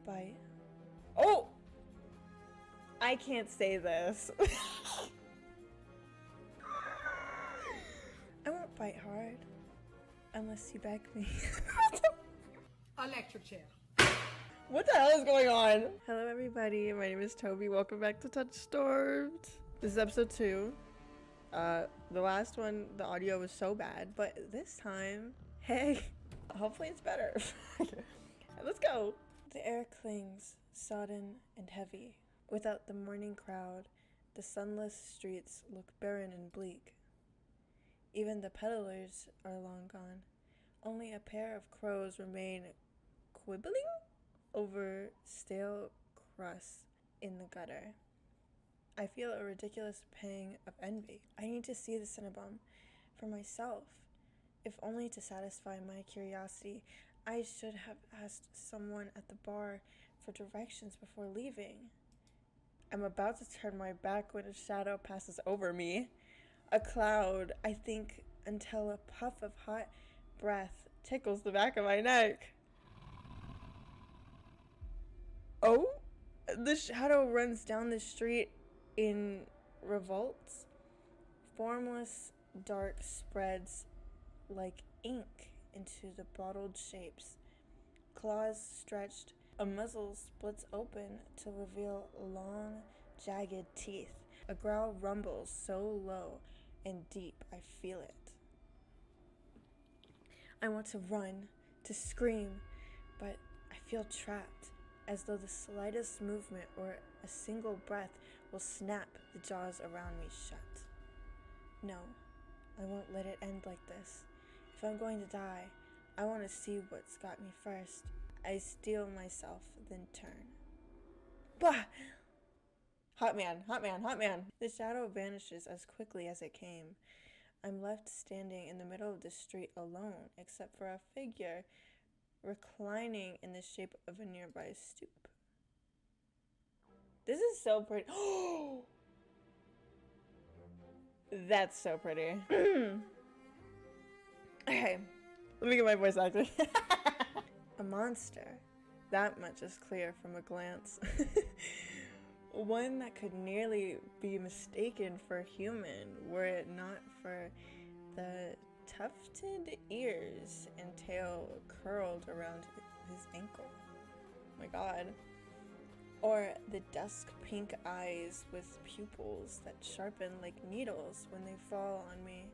won't bite. Oh! I can't say this. I won't bite hard. Unless you beg me. Electric chair. What the hell is going on? Hello everybody, my name is Toby. Welcome back to TOUCHSTARVED. This is episode 2. The last one, the audio was so bad, but this time, hey, hopefully it's better. Let's go. The air clings, sodden and heavy. Without the morning crowd, the sunless streets look barren and bleak. Even the peddlers are long gone. Only a pair of crows remain quibbling over stale crusts in the gutter. I feel a ridiculous pang of envy. I need to see the Cinnabon for myself, if only to satisfy my curiosity. I should have asked someone at the bar for directions before leaving. I'm about to turn my back when a shadow passes over me. A cloud, I think, until a puff of hot breath tickles the back of my neck. Oh, the shadow runs down the street in revolts. Formless dark spreads like ink into the bottled shapes. Claws stretched, a muzzle splits open to reveal long, jagged teeth. A growl rumbles so low and deep I feel it. I want to run, to scream, but I feel trapped, as though the slightest movement or a single breath will snap the jaws around me shut. No, I won't let it end like this. If I'm going to die, I want to see what's got me first. I steel myself, then turn. Bah! Hot man, hot man, hot man! The shadow vanishes as quickly as it came. I'm left standing in the middle of the street alone, except for a figure reclining in the shape of a nearby stoop. This is so pretty. Oh! That's so pretty. Okay, let me get my voice acting. A monster. That much is clear from a glance. One that could nearly be mistaken for a human were it not for the tufted ears and tail curled around his ankle. Oh my god. Or the dusk pink eyes with pupils that sharpen like needles when they fall on me.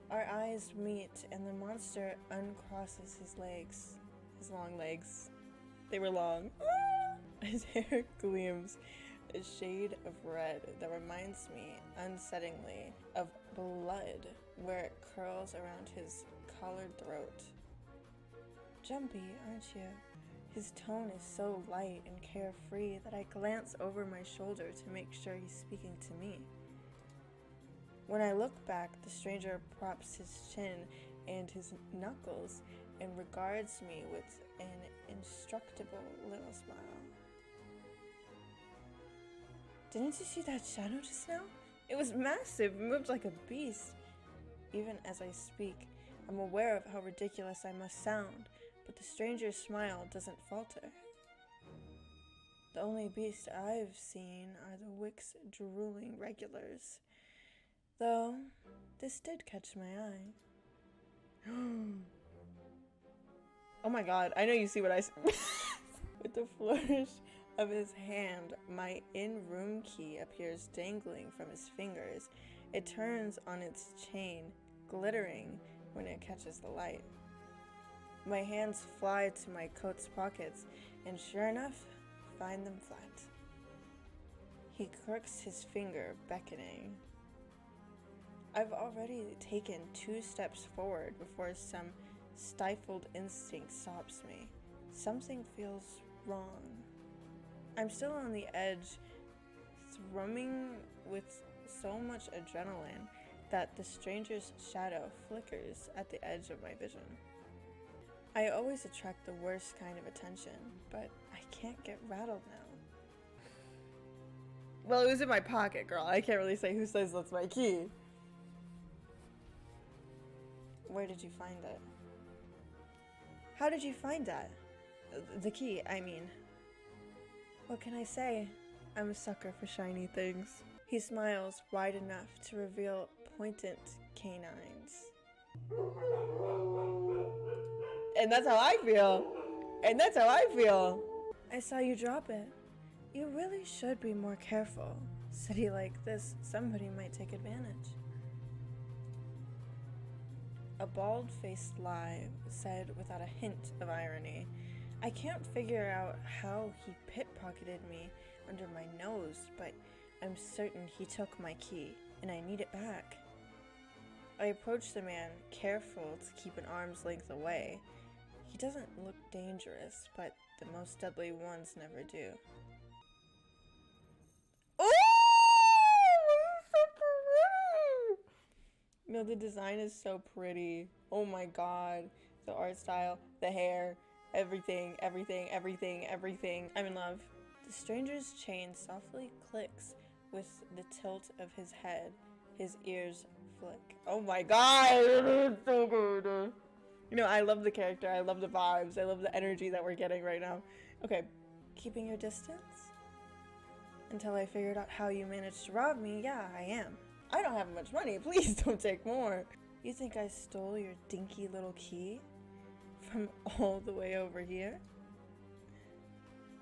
Our eyes meet and the monster uncrosses his legs. His long legs. They were long. His hair gleams a shade of red that reminds me, unsettlingly, of blood where it curls around his collared throat. Jumpy, aren't you? His tone is so light and carefree that I glance over my shoulder to make sure he's speaking to me. When I look back, the stranger props his chin and his knuckles and regards me with an indestructible little smile. Didn't you see that shadow just now? It was massive, moved like a beast. Even as I speak, I'm aware of how ridiculous I must sound, but the stranger's smile doesn't falter. The only beast I've seen are the Wick's drooling regulars. Though, this did catch my eye. Oh my god, I know you see what I see. With the flourish of his hand, my in-room key appears dangling from his fingers. It turns on its chain, glittering when it catches the light. My hands fly to my coat's pockets, and sure enough, find them flat. He crooks his finger, beckoning. I've already taken 2 steps forward before some stifled instinct stops me. Something feels wrong. I'm still on the edge, thrumming with so much adrenaline that the stranger's shadow flickers at the edge of my vision. I always attract the worst kind of attention, but I can't get rattled now. Well, it was in my pocket, girl. I can't really say who says that's my key. Where did you find it? How did you find that? The key, I mean. What can I say? I'm a sucker for shiny things. He smiles wide enough to reveal pointed canines. And that's how I feel. And that's how I feel. I saw you drop it. You really should be more careful. City like this, somebody might take advantage. A bald-faced lie said without a hint of irony. I can't figure out how he pickpocketed me under my nose, but I'm certain he took my key, and I need it back. I approached the man, careful to keep an arm's length away. He doesn't look dangerous, but the most deadly ones never do. Oh, so pretty! No, the design is so pretty. Oh my god. The art style, the hair, everything. I'm in love. The stranger's chain softly clicks with the tilt of his head. His ears flick. Oh my god, it's so good. You know, I love the character, I love the vibes, I love the energy that we're getting right now. Okay, keeping your distance? Until I figured out how you managed to rob me, yeah, I am. I don't have much money, please don't take more. You think I stole your dinky little key? From all the way over here?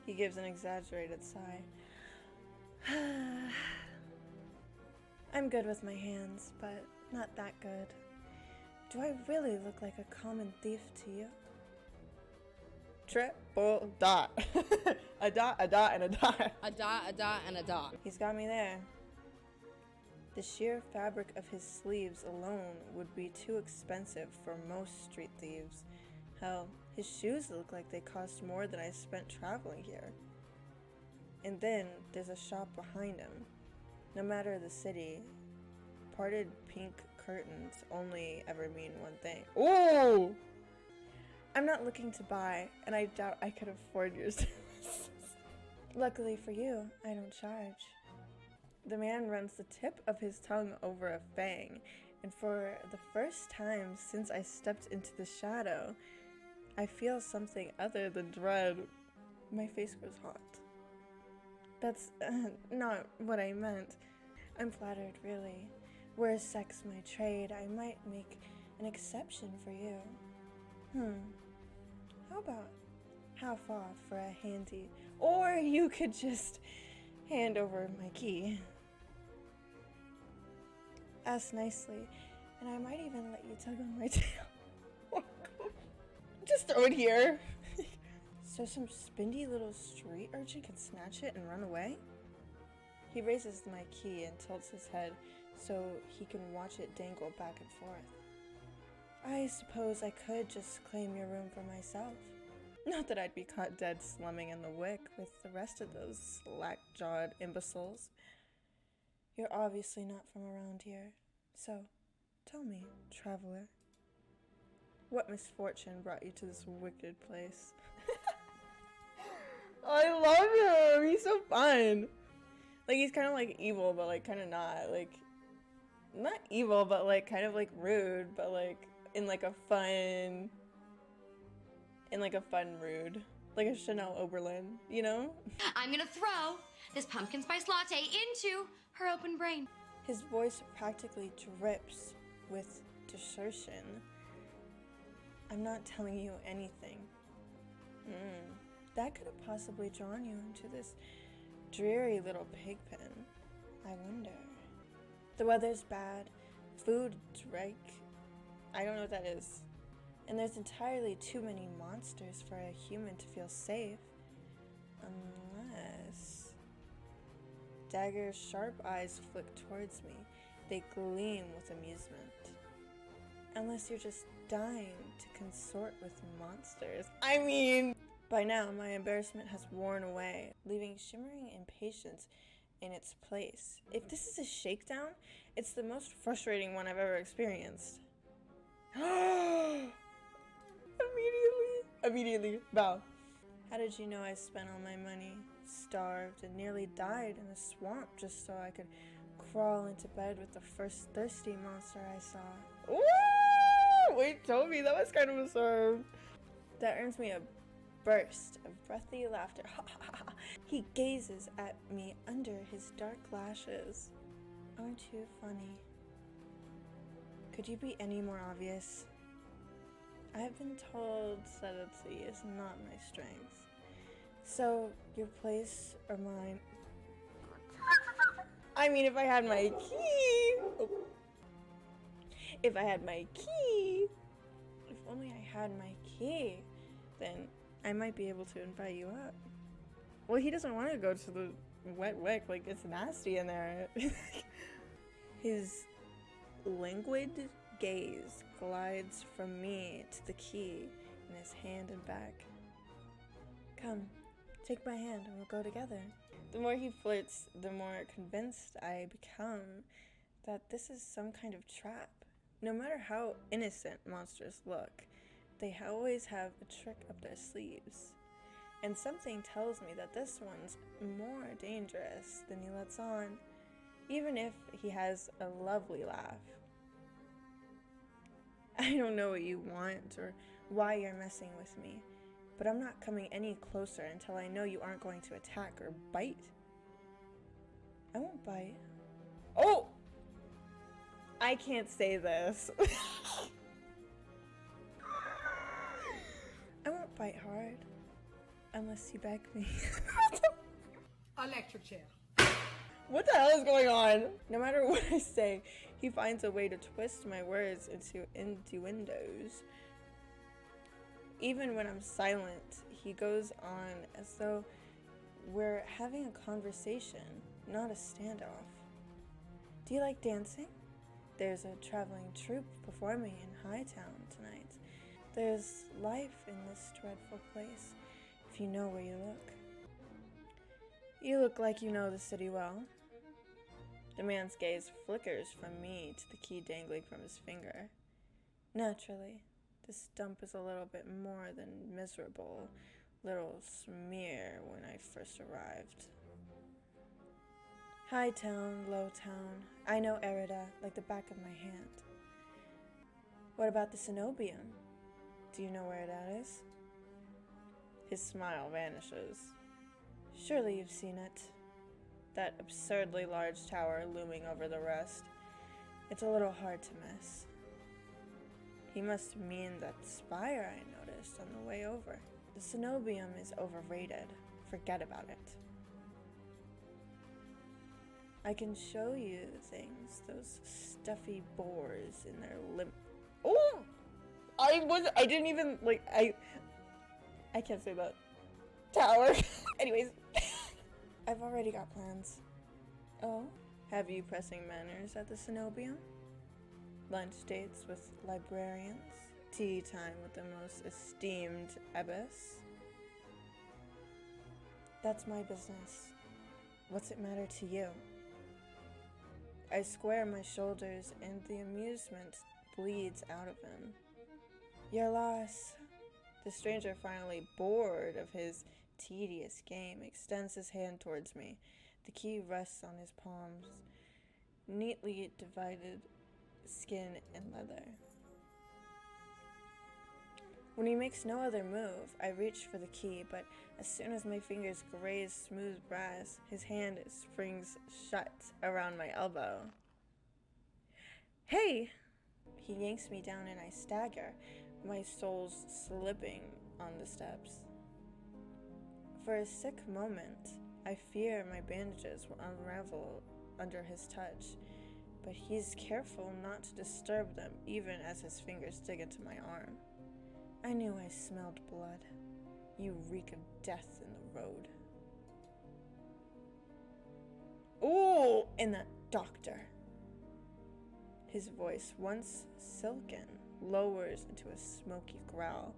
He gives an exaggerated sigh. I'm good with my hands, but not that good. Do I really look like a common thief to you? Triple dot. A dot, a dot, and a dot. A dot, a dot, and a dot. He's got me there. The sheer fabric of his sleeves alone would be too expensive for most street thieves. Hell, his shoes look like they cost more than I spent traveling here. And then there's a shop behind him. No matter the city, parted pink curtains only ever mean one thing. Ooh! I'm not looking to buy, and I doubt I could afford your services. Luckily for you, I don't charge. The man runs the tip of his tongue over a fang, and for the first time since I stepped into the shadow, I feel something other than dread. My face goes hot. That's not what I meant. I'm flattered, really. Were sex my trade, I might make an exception for you. How about half off for a handy? Or you could just hand over my key. Ask nicely, and I might even let you tug on my tail. Just throw it here. So some spindy little street urchin can snatch it and run away? He raises my key and tilts his head so he can watch it dangle back and forth. I suppose I could just claim your room for myself. Not that I'd be caught dead slumming in the wick with the rest of those slack-jawed imbeciles. You're obviously not from around here, so tell me, traveler, what misfortune brought you to this wicked place? I love him! He's so fun! Like, he's kind of like evil, but like kind of not. Like, not evil, but like kind of like rude, but like in like a fun rude. Like a Chanel Oberlin, you know? I'm gonna throw this pumpkin spice latte into her open brain. His voice practically drips with desertion. I'm not telling you anything. That could have possibly drawn you into this dreary little pig pen. I wonder. The weather's bad. Food's rank. I don't know what that is. And there's entirely too many monsters for a human to feel safe. Unless... Dagger's sharp eyes flick towards me. They gleam with amusement. Unless you're just dying to consort with monsters. I mean... By now, my embarrassment has worn away, leaving shimmering impatience in its place. If this is a shakedown, it's the most frustrating one I've ever experienced. Immediately, bow. How did you know I spent all my money, starved, and nearly died in a swamp just so I could crawl into bed with the first thirsty monster I saw? Ooh! Wait, Toby, that was kind of absurd. That earns me a burst of breathy laughter. He gazes at me under his dark lashes. Aren't you funny? Could you be any more obvious? I've been told subtlety is not my strength. So, your place or mine? I mean, if I had my key. Oh. If I had my key. If only I had my key, then I might be able to invite you up. Well, he doesn't want to go to the wet wick, like it's nasty in there. His languid gaze glides from me to the key in his hand and back. Come, take my hand and we'll go together. The more he flirts, the more convinced I become that this is some kind of trap. No matter how innocent monsters look, they always have a trick up their sleeves. And something tells me that this one's more dangerous than he lets on, even if he has a lovely laugh. I don't know what you want or why you're messing with me, but I'm not coming any closer until I know you aren't going to attack or bite. I won't bite. Oh! I can't say this. I won't bite hard unless you beg me. Electric chair. What the hell is going on? No matter what I say, he finds a way to twist my words into innuendos. Even when I'm silent, he goes on as though we're having a conversation, not a standoff. Do you like dancing? There's a traveling troupe performing in Hightown tonight. There's life in this dreadful place, if you know where you look. You look like you know the city well. The man's gaze flickers from me to the key dangling from his finger. Naturally, this dump is a little bit more than miserable. Little smear when I first arrived. Hightown, Lowtown. I know Erida like the back of my hand. What about the Cenobium? Do you know where that is? His smile vanishes. Surely you've seen it. That absurdly large tower looming over the rest. It's a little hard to miss. He must mean that spire I noticed on the way over. The Cenobium is overrated. Forget about it. I can show you things, those stuffy boars in their Oh! I didn't even, I can't say that. Tower. Anyways. I've already got plans. Oh? Have you pressing manners at the Cenobium? Lunch dates with librarians? Tea time with the most esteemed abbess? That's my business. What's it matter to you? I square my shoulders and the amusement bleeds out of him. Your loss. The stranger, finally bored of his tedious game, extends his hand towards me. The key rests on his palms, neatly divided skin and leather. When he makes no other move, I reach for the key, but as soon as my fingers graze smooth brass, his hand springs shut around my elbow. Hey! He yanks me down and I stagger, my soles slipping on the steps. For a sick moment, I fear my bandages will unravel under his touch, but he's careful not to disturb them even as his fingers dig into my arm. I knew I smelled blood. You reek of death in the road. Ooh, and that doctor. His voice, once silken, lowers into a smoky growl.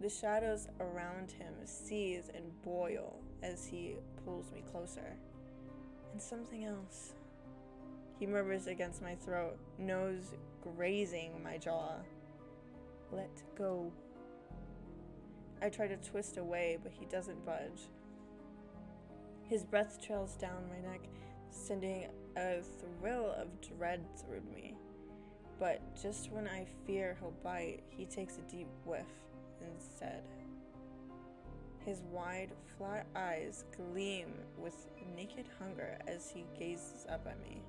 The shadows around him seethe and boil as he pulls me closer. And something else. He murmurs against my throat, nose grazing my jaw. Let go. I try to twist away, but he doesn't budge. His breath trails down my neck, sending a thrill of dread through me. But just when I fear he'll bite, he takes a deep whiff instead. His wide, flat eyes gleam with naked hunger as he gazes up at me.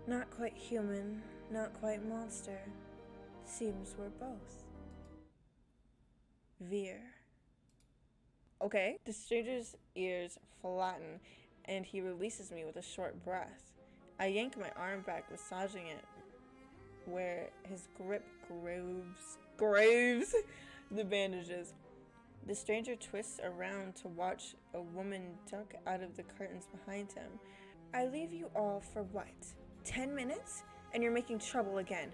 Not quite human, not quite monster. Seems we're both. Veer. Okay. The stranger's ears flatten, and he releases me with a short breath. I yank my arm back, massaging it, where his grip graves the bandages. The stranger twists around to watch a woman duck out of the curtains behind him. I leave you all for what? 10 minutes? And you're making trouble again.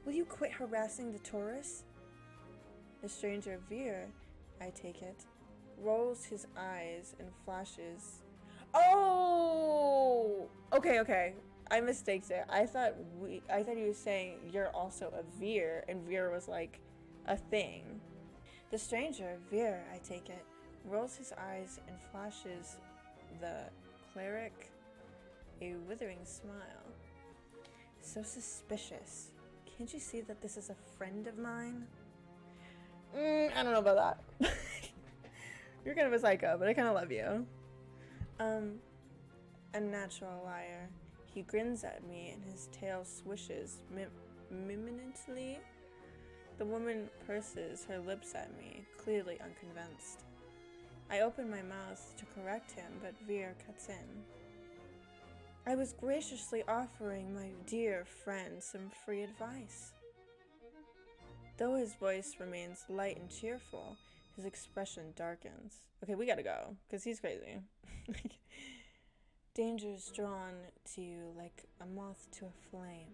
Will you quit harassing the tourists? The stranger, Veer, I take it, rolls his eyes and flashes. Oh! Okay. I mistaked it. I thought he was saying you're also a Veer, and Veer was like a thing. The stranger, Veer, I take it, rolls his eyes and flashes the cleric a withering smile. So suspicious. Can't you see that this is a friend of mine? I don't know about that. You're kind of a psycho, but I kind of love you. A natural liar. He grins at me and his tail swishes mimickingly. The woman purses her lips at me, clearly unconvinced. I open my mouth to correct him, but Veer cuts in. I was graciously offering my dear friend some free advice. Though his voice remains light and cheerful, his expression darkens. Okay, we gotta go, because he's crazy. Danger's drawn to you like a moth to a flame.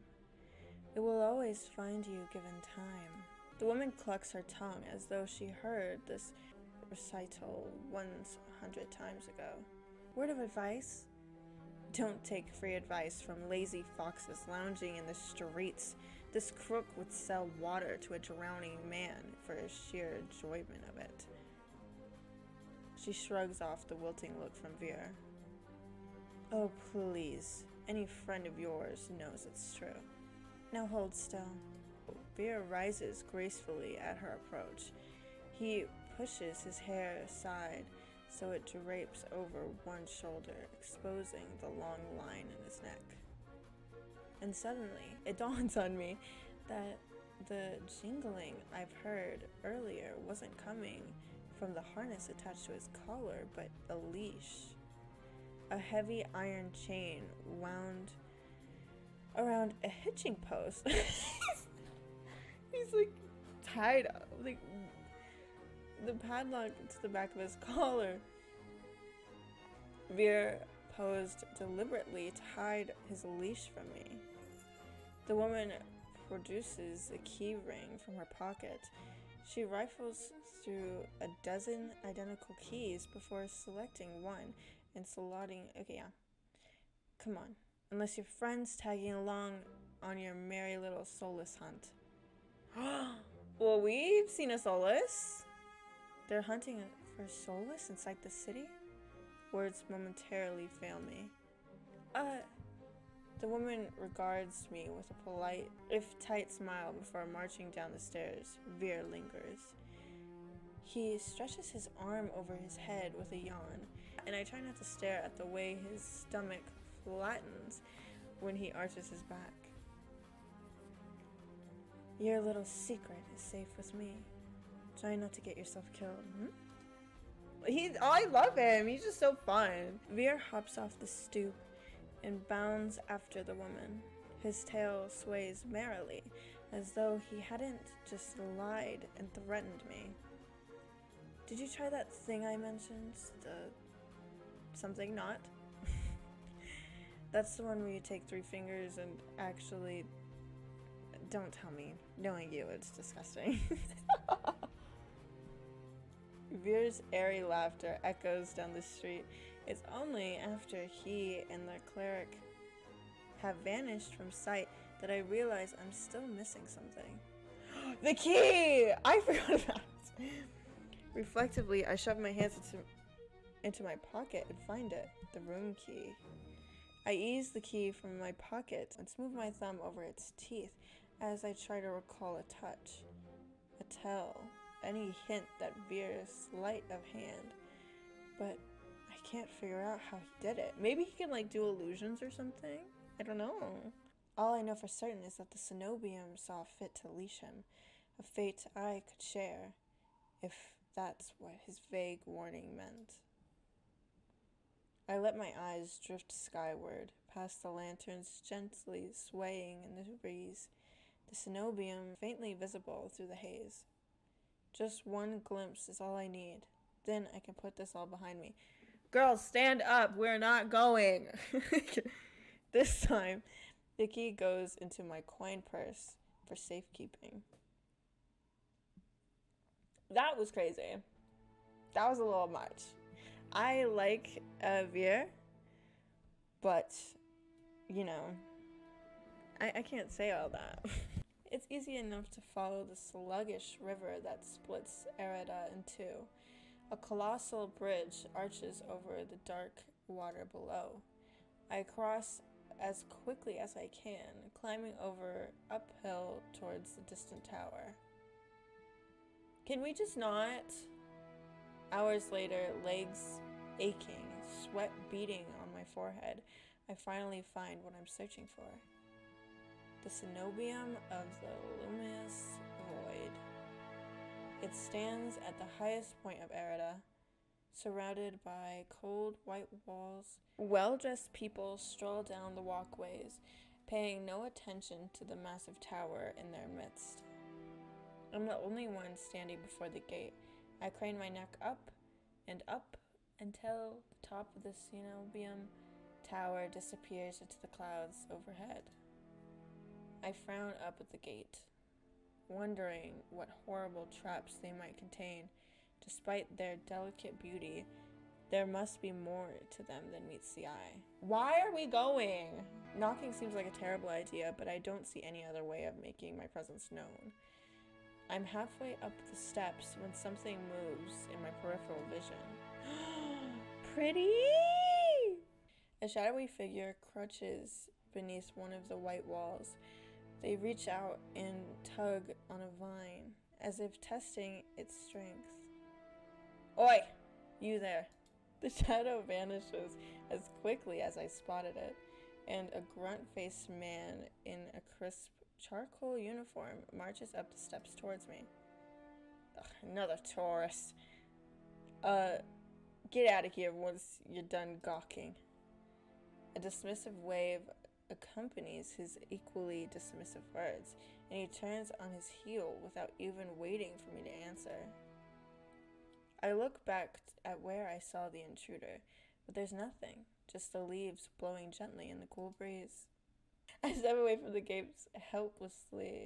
It will always find you given time. The woman clucks her tongue as though she heard this recital 100 times ago. Word of advice? Don't take free advice from lazy foxes lounging in the streets. This crook would sell water to a drowning man for sheer enjoyment of it. She shrugs off the wilting look from Veer. Oh, please. Any friend of yours knows it's true. Now hold still. Veer rises gracefully at her approach. He pushes his hair aside so it drapes over one shoulder, exposing the long line in his neck. And suddenly, it dawns on me that the jingling I've heard earlier wasn't coming from the harness attached to his collar, but a leash. A heavy iron chain wound around a hitching post. He's like tied up, like the padlock to the back of his collar. Veer posed deliberately to hide his leash from me. The woman produces a key ring from her pocket. She rifles through a dozen identical keys before selecting one and slotting. Okay, yeah. Come on. Unless your friend's tagging along on your merry little soulless hunt. Well, we've seen a soulless. They're hunting for soulless inside the city? Words momentarily fail me. The woman regards me with a polite, if tight smile before marching down the stairs. Veer lingers. He stretches his arm over his head with a yawn, and I try not to stare at the way his stomach flattens when he arches his back. Your little secret is safe with me. Try not to get yourself killed, I love him. He's just so fun. Veer hops off the stoop and bounds after the woman. His tail sways merrily, as though he hadn't just lied and threatened me. Did you try that thing I mentioned? The something not? That's the one where you take 3 fingers and actually... Don't tell me. Knowing you, it's disgusting. Veer's airy laughter echoes down the street. It's only after he and the cleric have vanished from sight that I realize I'm still missing something. The key! I forgot about it. Reflectively, I shove my hands into my pocket and find it. The room key. I ease the key from my pocket and smooth my thumb over its teeth as I try to recall a touch, a tell, any hint that veers sleight of hand, but I can't figure out how he did it. Maybe he can like do illusions or something? I don't know. All I know for certain is that the Cenobium saw fit to leash him, a fate I could share, if that's what his vague warning meant. I let my eyes drift skyward, past the lanterns gently swaying in the breeze, the Cenobium faintly visible through the haze. Just one glimpse is all I need. Then I can put this all behind me. Girls, stand up! We're not going! This time, the key goes into my coin purse for safekeeping. That was crazy. That was a little much. I like Veer, but, you know, I can't say all that. It's easy enough to follow the sluggish river that splits Arida in two. A colossal bridge arches over the dark water below. I cross as quickly as I can, climbing over uphill towards the distant tower. Can we just not? Hours later, legs aching, sweat beating on my forehead, I finally find what I'm searching for. The Cenobium of the luminous void. It stands at the highest point of Arida, surrounded by cold white walls. Well-dressed people stroll down the walkways, paying no attention to the massive tower in their midst. I'm the only one standing before the gate. I crane my neck up and up until the top of the Cenobium tower disappears into the clouds overhead. I frown up at the gate, wondering what horrible traps they might contain. Despite their delicate beauty, there must be more to them than meets the eye. Why are we going? Knocking seems like a terrible idea, but I don't see any other way of making my presence known. I'm halfway up the steps when something moves in my peripheral vision. Pretty! A shadowy figure crouches beneath one of the white walls. They reach out and tug on a vine, as if testing its strength. Oi! You there. The shadow vanishes as quickly as I spotted it, and a grunt-faced man in a crisp charcoal uniform marches up the steps towards me. Ugh, another tourist. Get out of here once you're done gawking. A dismissive wave accompanies his equally dismissive words, and he turns on his heel without even waiting for me to answer. I look back at where I saw the intruder, but there's nothing, just the leaves blowing gently in the cool breeze. I step away from the gate's helplessness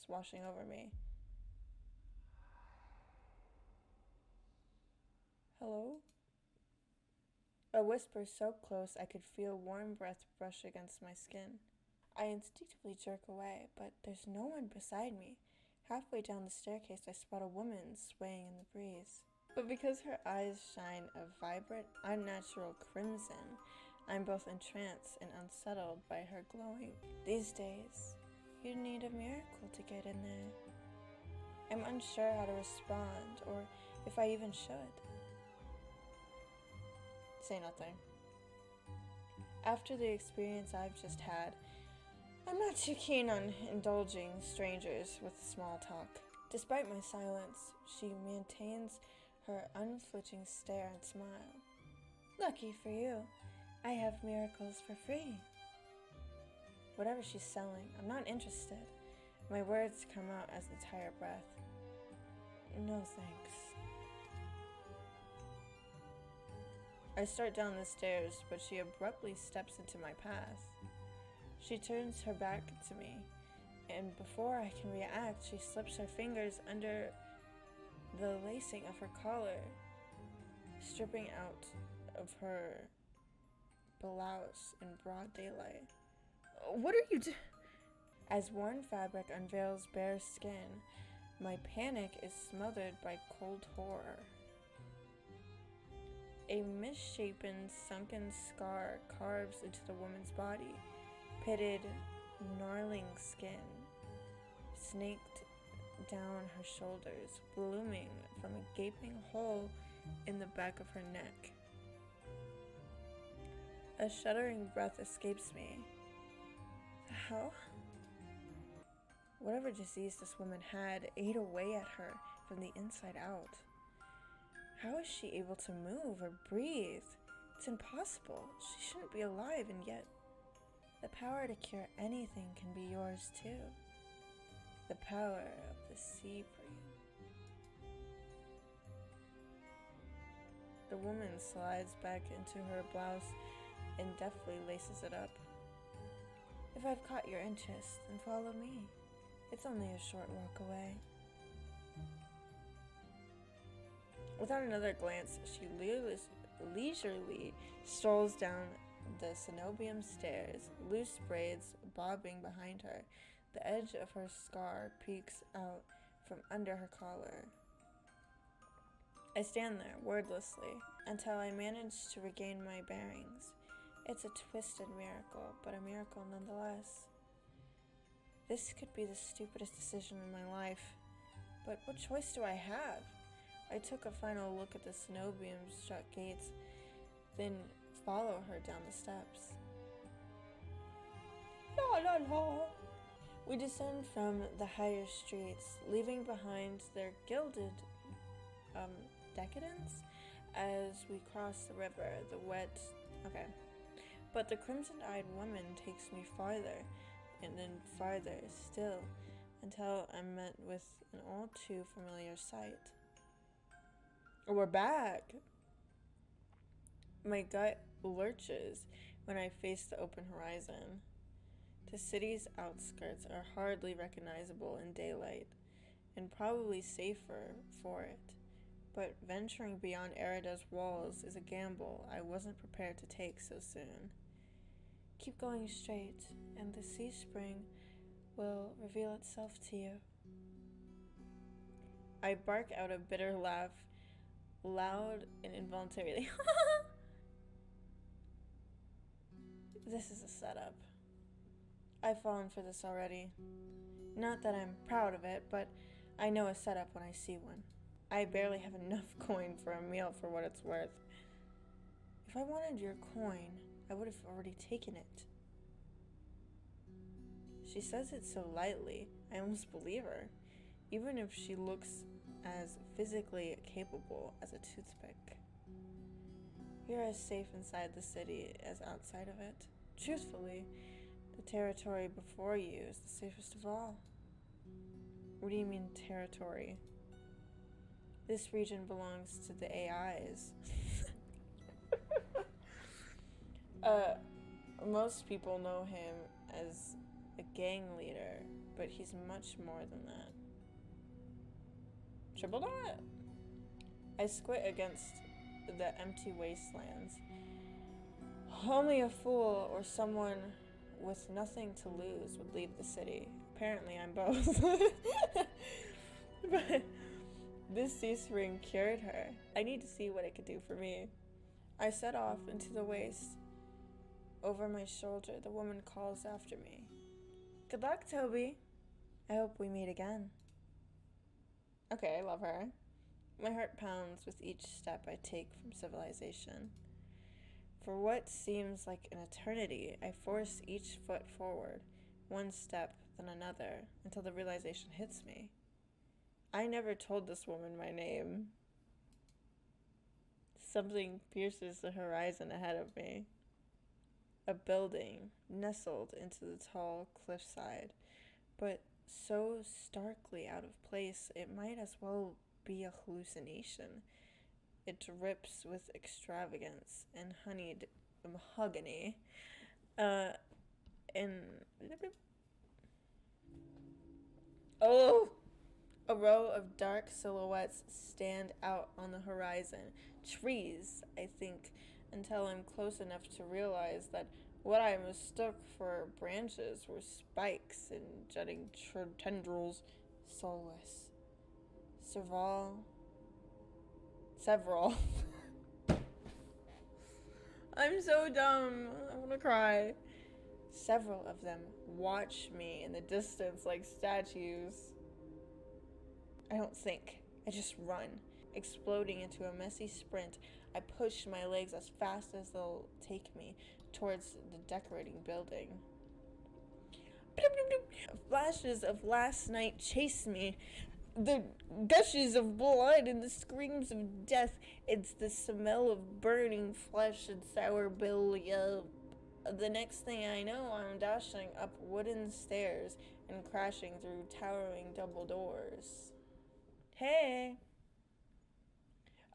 washing over me. Hello? A whisper so close I could feel warm breath brush against my skin. I instinctively jerk away, but there's no one beside me. Halfway down the staircase, I spot a woman swaying in the breeze. But because her eyes shine a vibrant, unnatural crimson, I'm both entranced and unsettled by her glowing. These days, you need a miracle to get in there. I'm unsure how to respond, or if I even should. Say nothing. After the experience I've just had, I'm not too keen on indulging strangers with small talk. Despite my silence, she maintains her unflinching stare and smile. Lucky for you, I have miracles for free. Whatever she's selling, I'm not interested. My words come out as a tired breath. No thanks. I start down the stairs, but she abruptly steps into my path. She turns her back to me, and before I can react, she slips her fingers under the lacing of her collar, stripping out of her blouse in broad daylight. What are you doing? As worn fabric unveils bare skin, my panic is smothered by cold horror. A misshapen, sunken scar carves into the woman's body, pitted, gnarling skin, snaked down her shoulders, blooming from a gaping hole in the back of her neck. A shuddering breath escapes me. The hell? Whatever disease this woman had ate away at her from the inside out. How is she able to move or breathe? It's impossible. She shouldn't be alive, and yet the power to cure anything can be yours too. The power of the sea breed. The woman slides back into her blouse and deftly laces it up. If I've caught your interest, then follow me. It's only a short walk away. Without another glance, she leisurely strolls down the cenobium stairs, loose braids bobbing behind her. The edge of her scar peeks out from under her collar. I stand there, wordlessly, until I manage to regain my bearings. It's a twisted miracle, but a miracle nonetheless. This could be the stupidest decision in my life, but what choice do I have? I took a final look at the cenobium shut gates, then follow her down the steps. La la la! We descend from the higher streets, leaving behind their gilded decadence as we cross the river, But the crimson-eyed woman takes me farther, and then farther still, until I'm met with an all too familiar sight. We're back! My gut lurches when I face the open horizon. The city's outskirts are hardly recognizable in daylight, and probably safer for it. But venturing beyond Erida's walls is a gamble I wasn't prepared to take so soon. Keep going straight, and the sea spring will reveal itself to you. I bark out a bitter laugh, loud and involuntarily. This is a setup. I've fallen for this already. Not that I'm proud of it, but I know a setup when I see one. I barely have enough coin for a meal for what it's worth. If I wanted your coin, I would have already taken it. She says it so lightly, I almost believe her, even if she looks as physically capable as a toothpick. You're as safe inside the city as outside of it. Truthfully, the territory before you is the safest of all. What do you mean, territory? This region belongs to the AIs. Most people know him as a gang leader, but he's much more than that. Triple dot! I squint against the empty wastelands. Only a fool or someone with nothing to lose would leave the city. Apparently I'm both. But this sea spring cured her. I need to see what it could do for me. I set off into the waste. Over my shoulder, the woman calls after me. Good luck, Toby. I hope we meet again. Okay, I love her. My heart pounds with each step I take from civilization. For what seems like an eternity, I force each foot forward, one step, then another, until the realization hits me. I never told this woman my name. Something pierces the horizon ahead of me. A building nestled into the tall cliffside, but so starkly out of place it might as well be a hallucination. It drips with extravagance and honeyed mahogany. A row of dark silhouettes stand out on the horizon. Trees, I think, until I'm close enough to realize that what I mistook for branches were spikes and jutting tendrils, soulless. Several. I'm so dumb. I want to cry. Several of them watch me in the distance like statues. I don't think. I just run. Exploding into a messy sprint, I push my legs as fast as they'll take me towards the decorating building. Flashes of last night chase me. The gushes of blood and the screams of death. It's the smell of burning flesh and sour billy. The next thing I know, I'm dashing up wooden stairs and crashing through towering double doors. Hey!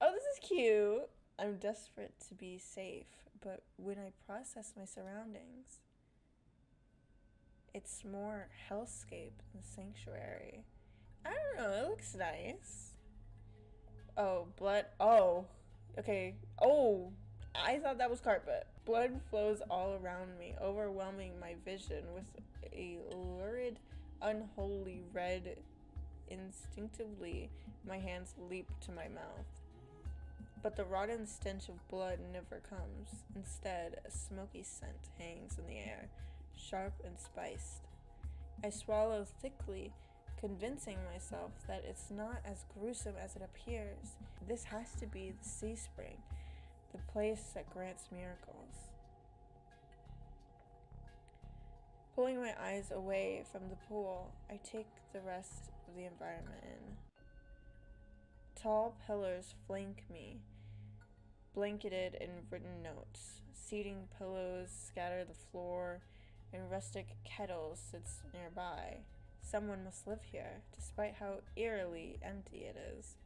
Oh, this is cute! I'm desperate to be safe, but when I process my surroundings, it's more hellscape than sanctuary. I don't know, it looks nice. Oh, blood. Oh, okay. Oh, I thought that was carpet. Blood flows all around me, overwhelming my vision with a lurid, unholy red. Instinctively, my hands leap to my mouth. But the rotten stench of blood never comes. Instead, a smoky scent hangs in the air, sharp and spiced. I swallow thickly, convincing myself that it's not as gruesome as it appears. This has to be the sea spring, the place that grants miracles. Pulling my eyes away from the pool, I take the rest of the environment in. Tall pillars flank me, blanketed in written notes. Seating pillows scatter the floor, and rustic kettle sits nearby. Someone must live here, despite how eerily empty it is.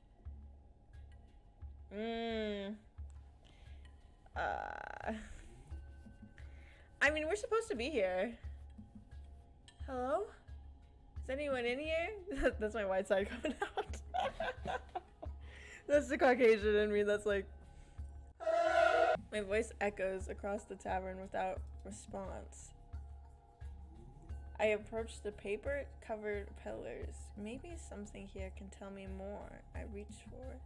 I mean, we're supposed to be here. Hello? Is anyone in here? That's my white side coming out. That's the Caucasian in me that's like... My voice echoes across the tavern without response. I approach the paper-covered pillars. Maybe something here can tell me more. I reach for...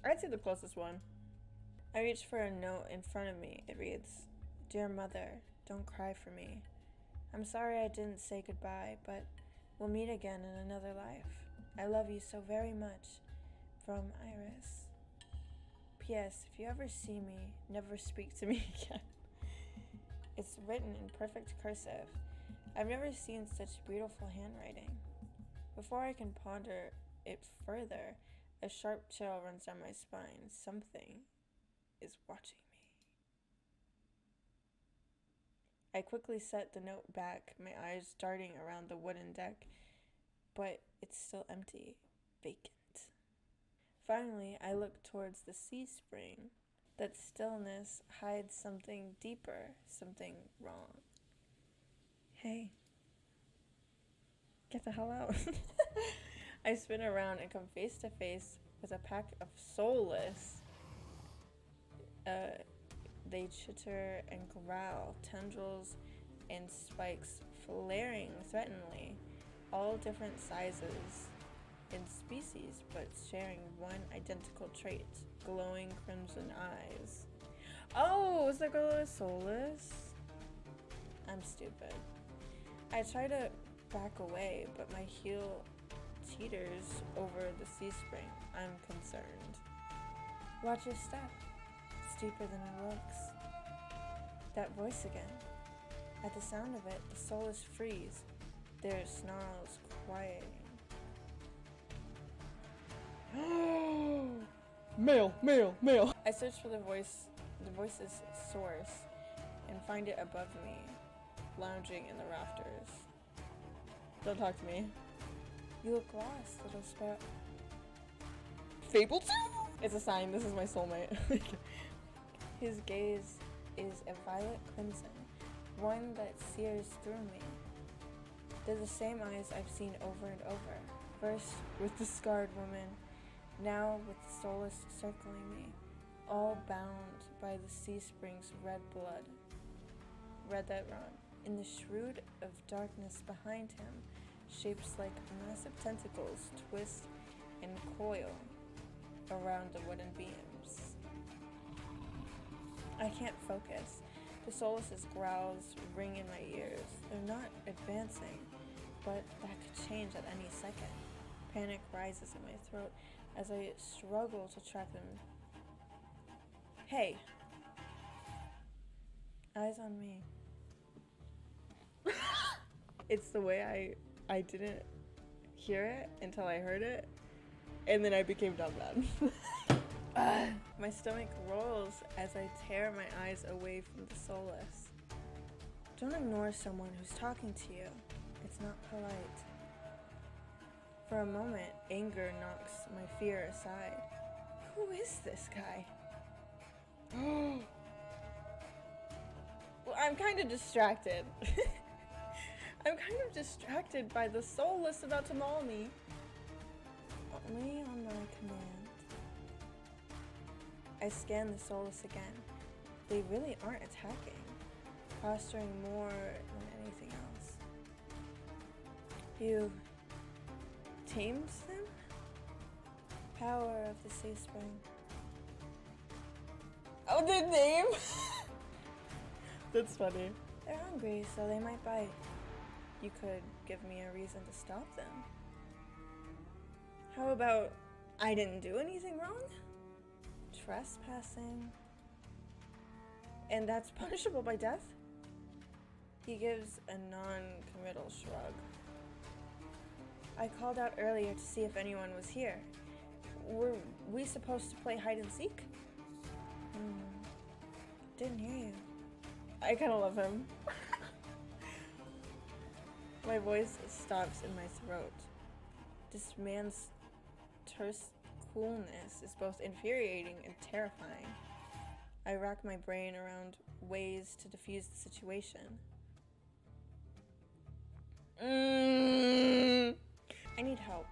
I'd say the closest one. I reach for a note in front of me. It reads, "Dear Mother, don't cry for me. I'm sorry I didn't say goodbye, but we'll meet again in another life. I love you so very much. From Iris. P.S. If you ever see me, never speak to me again." It's written in perfect cursive. I've never seen such beautiful handwriting. Before I can ponder it further, a sharp chill runs down my spine. Something is watching me. I quickly set the note back, my eyes darting around the wooden deck, but it's still empty, vacant. Finally, I look towards the sea spring. That stillness hides something deeper, something wrong. Hey, get the hell out. I spin around and come face to face with a pack of soulless. They chitter and growl, tendrils and spikes flaring threateningly, all different sizes and species, but sharing one identical trait, glowing crimson eyes. Oh, is that girl soulless? I'm stupid. I try to back away, but my heel teeters over the sea spring. I'm concerned. Watch your step. It's deeper than it looks. That voice again. At the sound of it, the soulless freeze, their snarls quieting. Male. I search for the voice's source, and find it above me, lounging in the rafters. Don't talk to me. You look lost, little sparrow. Fable 2? It's a sign, this is my soulmate. His gaze is a violet crimson, one that sears through me. They're the same eyes I've seen over and over. First with the scarred woman, now with the soulless circling me, all bound by the sea spring's red blood. Red that run. In the shroud of darkness behind him, shapes like massive tentacles twist and coil around the wooden beams. I can't focus. The soulless growls ring in my ears. They're not advancing. but that could change at any second. Panic rises in my throat as I struggle to track them. Hey. Eyes on me. It's the way I didn't hear it until I heard it, and then I became dumb mad. My stomach rolls as I tear my eyes away from the soulless. Don't ignore someone who's talking to you. It's not polite. For a moment, anger knocks my fear aside. Who is this guy? Well, I'm kind of distracted. I'm kind of distracted by the soulless about to maul me. Only on my command. I scan the soulless again. They really aren't attacking, posturing more than anything else. You tamed them? Power of the sea spring. Oh, the name? That's funny. They're hungry, so they might bite. You could give me a reason to stop them. How about I didn't do anything wrong? Trespassing. And that's punishable by death? He gives a non-committal shrug. I called out earlier to see if anyone was here. Were we supposed to play hide and seek? Didn't hear you. I kind of love him. My voice stops in my throat. This man's terse coolness is both infuriating and terrifying. I rack my brain around ways to defuse the situation. I need help.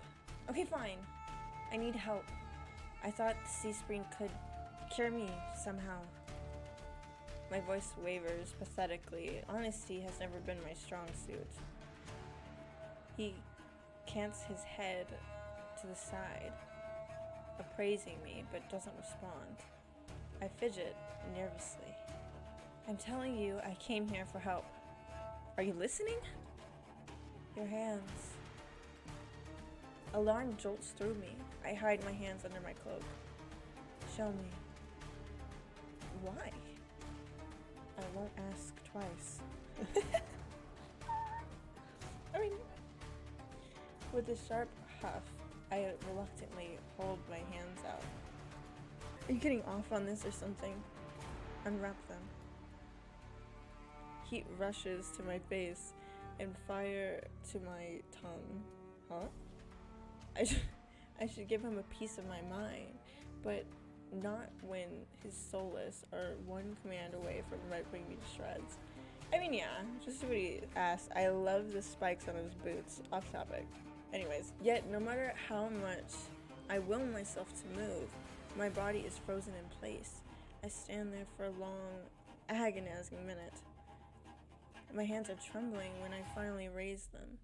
Okay, fine. I need help. I thought the sea spring could cure me somehow. My voice wavers pathetically. Honesty has never been my strong suit. He cants his head to the side, appraising me, but doesn't respond. I fidget nervously. I'm telling you, I came here for help. Are you listening? Your hands. Alarm jolts through me. I hide my hands under my cloak. Show me. Why? I won't ask twice. I mean, with a sharp huff, I reluctantly hold my hands out. Are you getting off on this or something? Unwrap them. Heat rushes to my face and fire to my tongue. Huh? I should give him a piece of my mind, but not when his soulless are one command away from ripping me to shreds. I mean, yeah, just what he asked. I love the spikes on his boots. Off topic. Anyways, yet no matter how much I will myself to move, my body is frozen in place. I stand there for a long, agonizing minute. My hands are trembling when I finally raise them.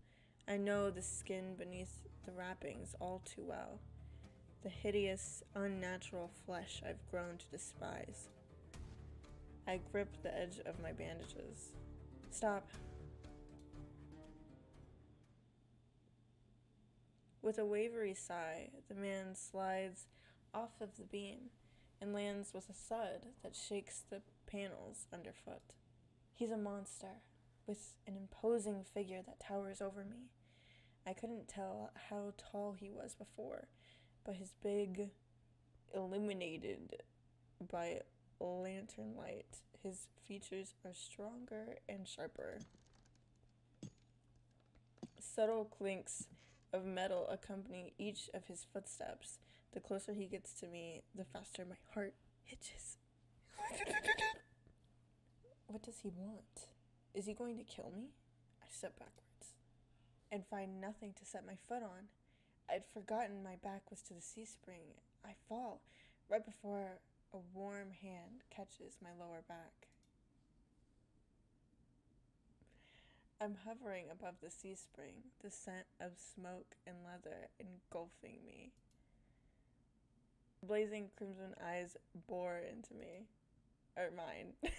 I know the skin beneath the wrappings all too well. The hideous, unnatural flesh I've grown to despise. I grip the edge of my bandages. Stop. With a wavery sigh, the man slides off of the beam and lands with a thud that shakes the panels underfoot. He's a monster, with an imposing figure that towers over me. I couldn't tell how tall he was before, but his big, illuminated by lantern light, his features are stronger and sharper. Subtle clinks of metal accompany each of his footsteps. The closer he gets to me, the faster my heart hitches. What does he want? Is he going to kill me? I step backwards and find nothing to set my foot on. I'd forgotten my back was to the sea spring. I fall right before a warm hand catches my lower back. I'm hovering above the sea spring, the scent of smoke and leather engulfing me. Blazing crimson eyes bore into me. Or mine.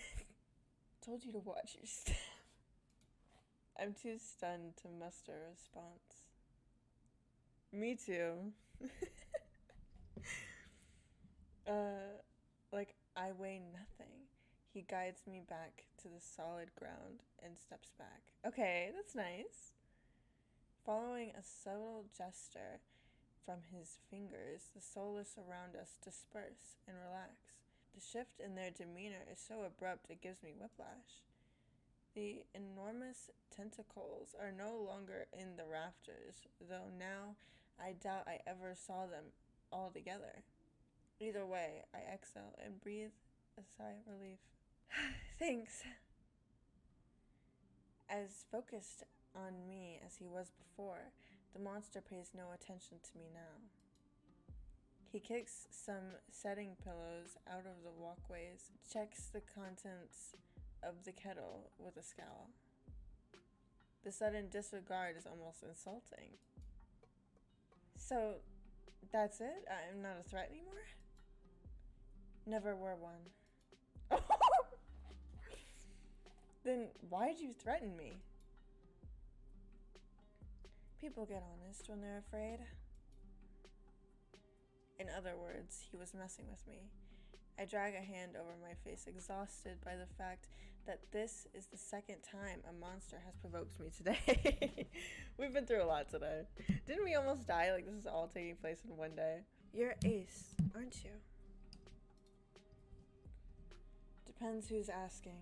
Told you to watch your step. I'm too stunned to muster a response. Me too. Like, I weigh nothing. He guides me back to the solid ground and steps back. Okay, that's nice. Following a subtle gesture from his fingers, the soulless around us disperse and relax. The shift in their demeanor is so abrupt it gives me whiplash. The enormous tentacles are no longer in the rafters, though now I doubt I ever saw them all together. Either way, I exhale and breathe a sigh of relief. Thanks. As focused on me as he was before, the monster pays no attention to me now. He kicks some setting pillows out of the walkways, checks the contents of the kettle with a scowl. The sudden disregard is almost insulting. So, that's it? I'm not a threat anymore? Never were one. Then why'd you threaten me? People get honest when they're afraid. In other words, he was messing with me. I drag a hand over my face, exhausted by the fact that this is the second time a monster has provoked me today. We've been through a lot today. Didn't we almost die? Like, this is all taking place in one day. You're Ace, aren't you? Depends who's asking.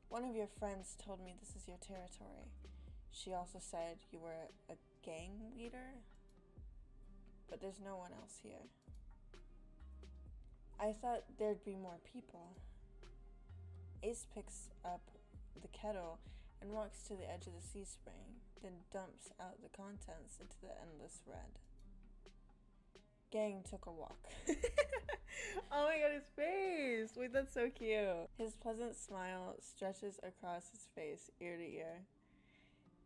One of your friends told me this is your territory. She also said you were a gang leader, but there's no one else here. I thought there'd be more people. Ace picks up the kettle and walks to the edge of the sea spring, then dumps out the contents into the endless red. Gang took a walk. Oh my god, his face! Wait, that's so cute. His pleasant smile stretches across his face, ear to ear.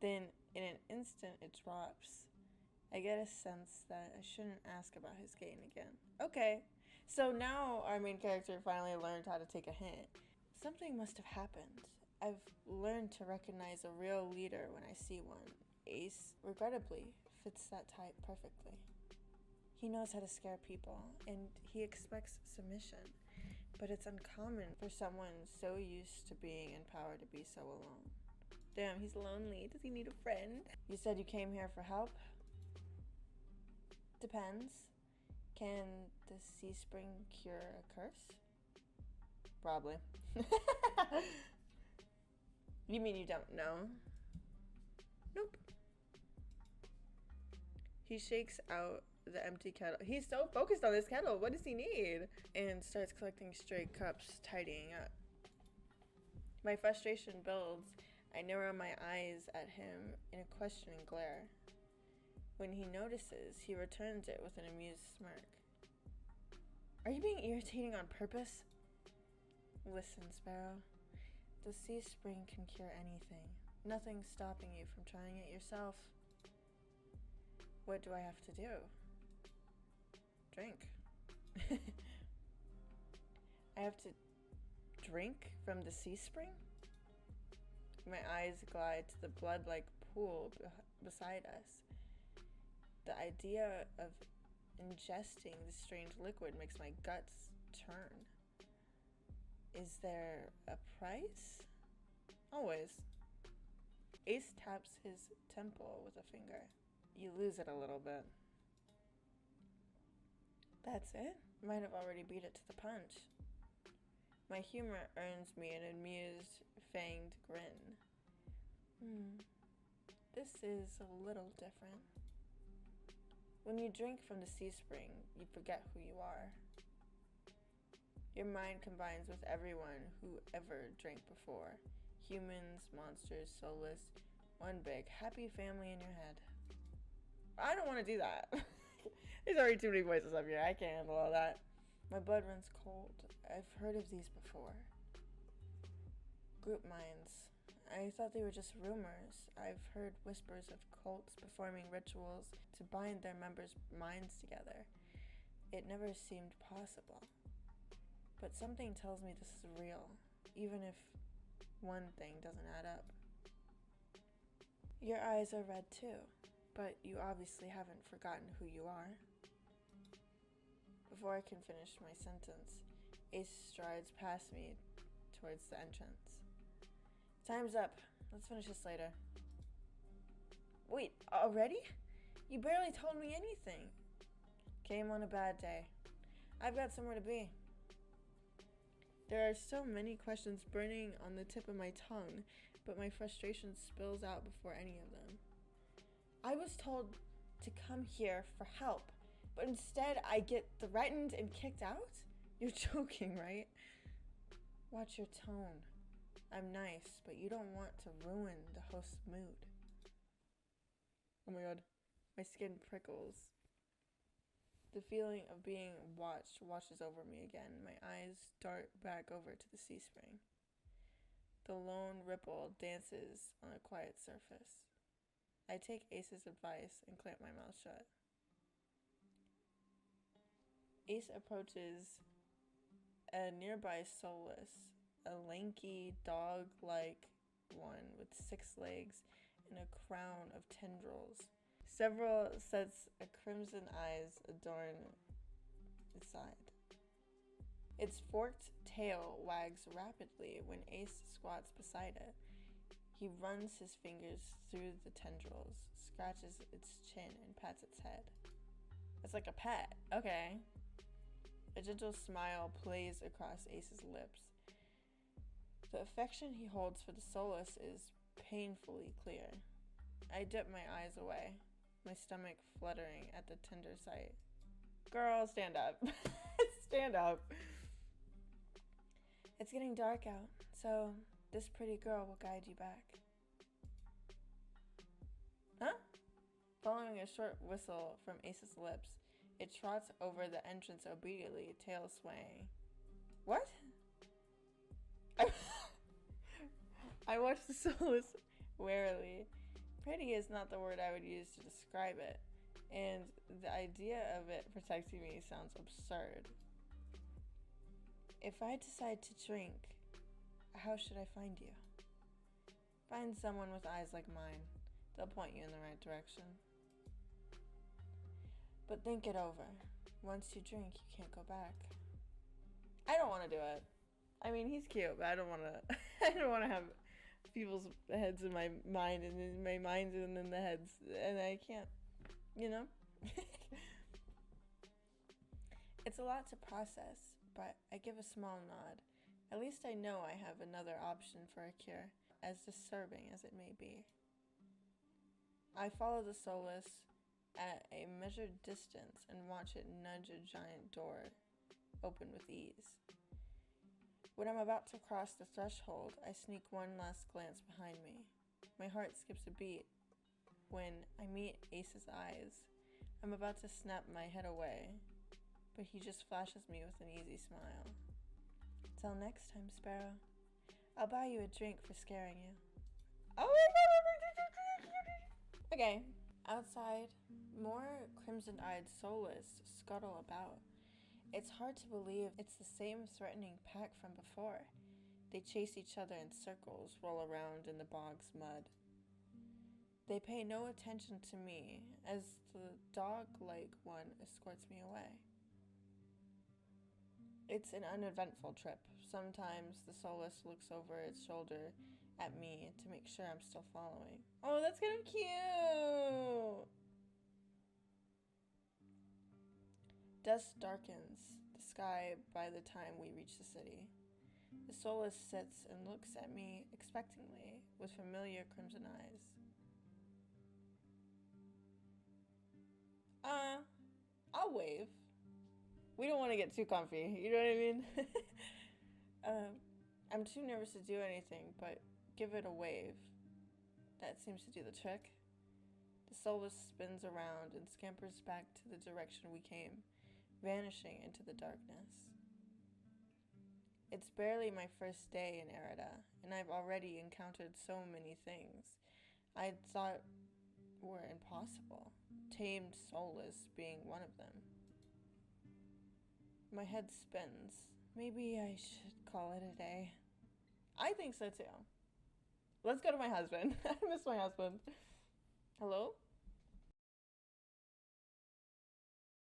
Then, in an instant, it drops. I get a sense that I shouldn't ask about his gain again. Okay, so now our main character finally learned how to take a hint. Something must have happened. I've learned to recognize a real leader when I see one. Ace, regrettably, fits that type perfectly. He knows how to scare people, and he expects submission, but it's uncommon for someone so used to being in power to be so alone. Damn, he's lonely. Does he need a friend? You said you came here for help? Depends. Can the sea spring cure a curse? Probably. You mean you don't know? Nope. He shakes out the empty kettle. He's so focused on this kettle. What does he need? And starts collecting stray cups, tidying up. My frustration builds. I narrow my eyes at him in a questioning glare. When he notices, he returns it with an amused smirk. Are you being irritating on purpose? Listen, Sparrow. The sea spring can cure anything. Nothing's stopping you from trying it yourself. What do I have to do? Drink. I have to drink from the sea spring? My eyes glide to the blood-like pool beside us. The idea of ingesting this strange liquid makes my guts turn. Is there a price? Always. Ace taps his temple with a finger. You lose it a little bit. That's it? Might have already beat it to the punch. My humor earns me an amused, fanged grin. This is a little different. When you drink from the sea spring, you forget who you are. Your mind combines with everyone who ever drank before. Humans, monsters, soulless, one big happy family in your head. I don't want to do that. There's already too many voices up here. I can't handle all that. My blood runs cold. I've heard of these before. Group minds. I thought they were just rumors. I've heard whispers of cults performing rituals to bind their members' minds together. It never seemed possible. But something tells me this is real, even if one thing doesn't add up. Your eyes are red too, but you obviously haven't forgotten who you are. Before I can finish my sentence, Ace strides past me towards the entrance. Time's up. Let's finish this later. Wait, already? You barely told me anything. Came on a bad day. I've got somewhere to be. There are so many questions burning on the tip of my tongue, but my frustration spills out before any of them. I was told to come here for help, but instead I get threatened and kicked out? You're joking, right? Watch your tone. I'm nice, but you don't want to ruin the host's mood. Oh my god, my skin prickles. The feeling of being watched washes over me again. My eyes dart back over to the sea spring. The lone ripple dances on a quiet surface. I take Ace's advice and clamp my mouth shut. Ace approaches a nearby soulless, a lanky, dog-like one with 6 legs and a crown of tendrils. Several sets of crimson eyes adorn its side. Its forked tail wags rapidly when Ace squats beside it. He runs his fingers through the tendrils, scratches its chin, and pats its head. It's like a pet. Okay. A gentle smile plays across Ace's lips. The affection he holds for the soulless is painfully clear. I dip my eyes away, my stomach fluttering at the tender sight. Girl, stand up. Stand up. It's getting dark out, so this pretty girl will guide you back. Huh? Following a short whistle from Ace's lips, it trots over the entrance obediently, tail swaying. What? I watch the soulless warily. Pretty is not the word I would use to describe it, and the idea of it protecting me sounds absurd. If I decide to drink, how should I find you? Find someone with eyes like mine. They'll point you in the right direction. But think it over. Once you drink, you can't go back. I don't want to do it. I mean, he's cute, but I don't want to. I don't want to have people's heads in my mind, and in my mind, and in the heads, and I can't. You know. It's a lot to process, but I give a small nod. At least I know I have another option for a cure, as disturbing as it may be. I follow the soulless at a measured distance and watch it nudge a giant door open with ease. When I'm about to cross the threshold, I sneak one last glance behind me. My heart skips a beat when I meet Ace's eyes. I'm about to snap my head away, but he just flashes me with an easy smile. Till next time, Sparrow. I'll buy you a drink for scaring you. Oh my god! Okay, outside, more crimson-eyed soulless scuttle about. It's hard to believe it's the same threatening pack from before. They chase each other in circles, roll around in the bog's mud. They pay no attention to me as the dog-like one escorts me away. It's an uneventful trip. Sometimes the soulless looks over its shoulder at me to make sure I'm still following. Oh, that's kind of cute! Dusk darkens the sky by the time we reach the city. The soulless sits and looks at me expectantly with familiar crimson eyes. I'll wave. We don't want to get too comfy, you know what I mean? I'm too nervous to do anything, but give it a wave. That seems to do the trick. The soulless spins around and scampers back to the direction we came, vanishing into the darkness. It's barely my first day in Arida, and I've already encountered so many things I thought were impossible, tamed soulless being one of them. My head spins. Maybe I should call it a day. I think so too. Let's go to my husband. I miss my husband. Hello?